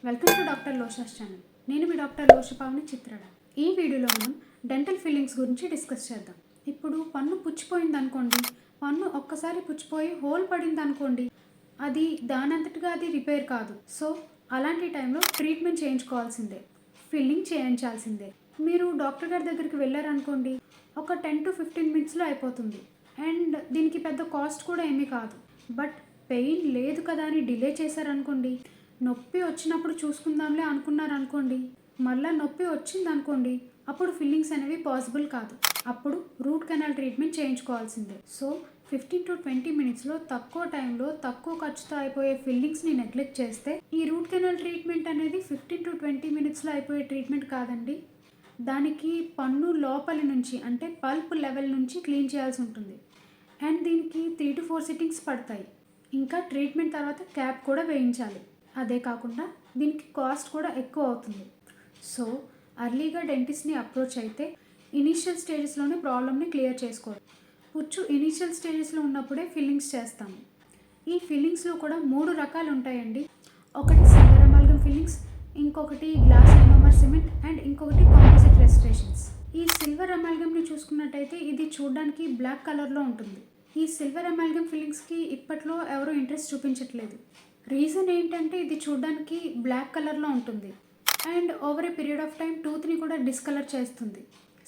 Welcome to doctor లోషాస్ channel. నేను మీ డాక్టర్ లోషపావని చిత్రడ. ఈ వీడియోలో మనం డెంటల్ ఫిల్లింగ్స్ గురించి డిస్కస్ చేద్దాం. ఇప్పుడు పన్ను పుచ్చిపోయింది అనుకోండి, పన్ను ఒక్కసారి పుచ్చిపోయి హోల్ పడింది అనుకోండి, అది దానంతటిగా అది రిపేర్ కాదు. సో అలాంటి టైంలో ట్రీట్మెంట్ చేయించుకోవాల్సిందే, ఫిల్లింగ్ చేయించాల్సిందే. మీరు డాక్టర్ గారి దగ్గరికి వెళ్ళారనుకోండి, ఒక 10 to 15 మినిట్స్లో అయిపోతుంది. అండ్ దీనికి పెద్ద కాస్ట్ కూడా ఏమీ కాదు. బట్ పెయిన్ లేదు కదా అని డిలే చేశారనుకోండి, నొప్పి వచ్చినప్పుడు చూసుకుందాంలే అనుకున్నారనుకోండి, మళ్ళీ నొప్పి వచ్చింది అనుకోండి, అప్పుడు ఫిల్లింగ్స్ అనేవి పాసిబుల్ కాదు. అప్పుడు రూట్ కెనాల్ ట్రీట్మెంట్ చేయించుకోవాల్సిందే. సో 15 to 20 మినిట్స్లో తక్కువ టైంలో తక్కువ ఖర్చుతో అయిపోయే ఫిల్లింగ్స్ని నెగ్లెక్ట్ చేస్తే ఈ రూట్ కెనాల్ ట్రీట్మెంట్ అనేది 15 to 20 మినిట్స్లో అయిపోయే ట్రీట్మెంట్ కాదండి. దానికి పన్ను లోపలి నుంచి అంటే పల్ప్ లెవెల్ నుంచి క్లీన్ చేయాల్సి ఉంటుంది. అండ్ దీనికి 3 to 4 సిట్టింగ్స్ పడతాయి. ఇంకా ట్రీట్మెంట్ తర్వాత క్యాప్ కూడా వేయించాలి. అదే కాకుండా దీనికి కాస్ట్ కూడా ఎక్కువ అవుతుంది. సో అర్లీగా డెంటిస్ట్ని అప్రోచ్ అయితే ఇనీషియల్ స్టేజెస్లోనే ప్రాబ్లమ్ని క్లియర్ చేసుకోవాలి. పుచ్చు ఇనీషియల్ స్టేజెస్లో ఉన్నప్పుడే ఫిల్లింగ్స్ చేస్తాము. ఈ ఫిల్లింగ్స్లో కూడా 3 రకాలు ఉంటాయండి. ఒకటి సిల్వర్ అమాల్గమ్ ఫిల్లింగ్స్, ఇంకొకటి గ్లాస్ ఎనోమర్ సిమెంట్ అండ్ ఇంకొకటి కాంపోజిట్ రెస్టరేషన్స్. ఈ సిల్వర్ అమాల్గమ్ని చూసుకున్నట్టయితే ఇది చూడడానికి బ్లాక్ కలర్లో ఉంటుంది. ఈ సిల్వర్ అమాల్గమ్ ఫిల్లింగ్స్కి ఇప్పట్లో ఎవరూ ఇంట్రెస్ట్ చూపించట్లేదు. రీజన్ ఏంటంటే ఇది చూడడానికి బ్లాక్ కలర్లో ఉంటుంది and over a period of time టూత్ని కూడా డిస్కలర్ చేస్తుంది.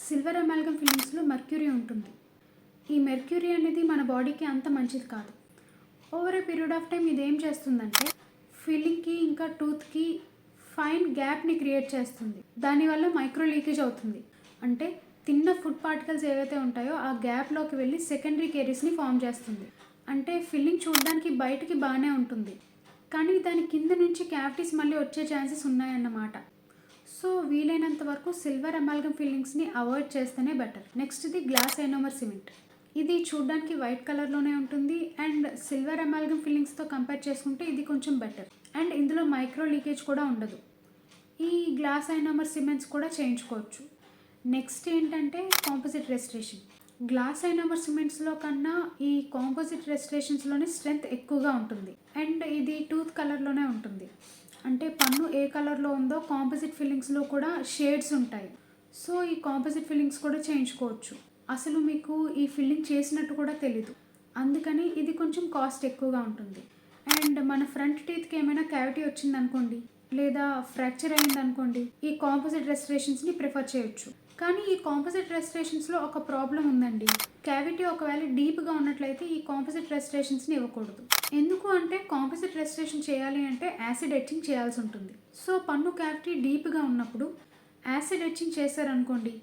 సిల్వర్ అమాల్గమ్ ఫిల్లింగ్స్లో మెర్క్యూరీ ఉంటుంది. ఈ మెర్క్యూరీ అనేది మన బాడీకి అంత మంచిది కాదు. Over a period of time ఇది ఏం చేస్తుందంటే ఫిల్లింగ్కి ఇంకా టూత్కి ఫైన్ గ్యాప్ని క్రియేట్ చేస్తుంది. దానివల్ల మైక్రో లీకేజ్ అవుతుంది. అంటే తిన్న ఫుడ్ పార్టికల్స్ ఏవైతే ఉంటాయో ఆ గ్యాప్లోకి వెళ్ళి సెకండరీ కేరీస్ని ఫామ్ చేస్తుంది. అంటే ఫిల్లింగ్ చూడడానికి బయటికి బాగానే ఉంటుంది, కానీ దాని కింద నుంచి క్యావిటీస్ మళ్ళీ వచ్చే ఛాన్సెస్ ఉన్నాయన్నమాట. సో వీలైనంత వరకు సిల్వర్ అమాల్గమ్ ఫిల్లింగ్స్ని అవాయిడ్ చేస్తేనే బెటర్. నెక్స్ట్ ఇది గ్లాస్ ఎనోమర్ సిమెంట్. ఇది చూడడానికి వైట్ కలర్లోనే ఉంటుంది అండ్ సిల్వర్ అమాల్గమ్ ఫిల్లింగ్స్తో కంపేర్ చేసుకుంటే ఇది కొంచెం బెటర్. అండ్ ఇందులో మైక్రో లీకేజ్ కూడా ఉండదు. ఈ గ్లాస్ ఎనోమర్ సిమెంట్స్ కూడా చేయించుకోవచ్చు. నెక్స్ట్ ఏంటంటే కాంపోజిట్ రెస్టరేషన్. గ్లాస్ ఎనోమర్ సిమెంట్స్లో కన్నా ఈ కాంపోజిట్ రెస్టరేషన్స్లోనే స్ట్రెంగ్త్ ఎక్కువగా ఉంటుంది అండ్ ఇది టూత్ కలర్లోనే ఉంటుంది. అంటే పన్ను ఏ కలర్లో ఉందో కాంపోజిట్ ఫిల్లింగ్స్లో కూడా షేడ్స్ ఉంటాయి. సో ఈ కాంపోజిట్ ఫిల్లింగ్స్ కూడా చేయించుకోవచ్చు. అసలు మీకు ఈ ఫిల్లింగ్ చేసినట్టు కూడా తెలీదు. అందుకని ఇది కొంచెం కాస్ట్ ఎక్కువగా ఉంటుంది. అండ్ మన ఫ్రంట్ టీత్కి ఏమైనా క్యావిటీ వచ్చిందనుకోండి, లేదా ఫ్రాక్చర్ అయిందనుకోండి, ఈ కాంపోజిట్ రెస్టరేషన్స్ని ప్రిఫర్ చేయొచ్చు. కానీ ఈ కాంపోజిట్ రెస్టరేషన్స్లో ఒక ప్రాబ్లం ఉందండి. క్యావిటీ ఒకవేళ డీప్గా ఉన్నట్లయితే ఈ కాంపోజిట్ రెస్టరేషన్స్ని ఇవ్వకూడదు. ఎందుకు అంటే కాంపోజిట్ రెస్టరేషన్ చేయాలి అంటే యాసిడ్ ఎచ్చింగ్ చేయాల్సి ఉంటుంది. సో పన్ను క్యావిటీ డీప్గా ఉన్నప్పుడు యాసిడ్ ఎచ్చింగ్ చేశారనుకోండి,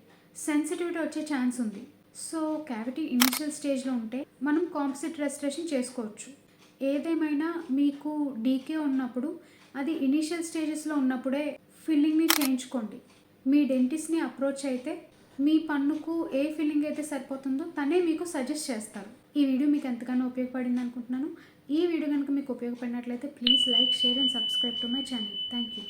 సెన్సిటివిటీ వచ్చే ఛాన్స్ ఉంది. సో క్యావిటీ ఇనిషియల్ స్టేజ్లో ఉంటే మనం కాంపోజిట్ రెస్టరేషన్ చేసుకోవచ్చు. ఏదేమైనా మీకు డీకే ఉన్నప్పుడు అది ఇనిషియల్ స్టేజెస్లో ఉన్నప్పుడే ఫిల్లింగ్ని చేయించుకోండి. మీ డెంటిస్ట్ని అప్రోచ్ అయితే మీ పన్నుకు ఏ ఫిల్లింగ్ అయితే సరిపోతుందో తనే మీకు సజెస్ట్ చేస్తారు. ఈ వీడియో మీకు ఎంతగానో ఉపయోగపడింది అనుకుంటున్నాను. ఈ వీడియో కనుక మీకు ఉపయోగపడినట్లయితే please like, share and subscribe to my channel. Thank you.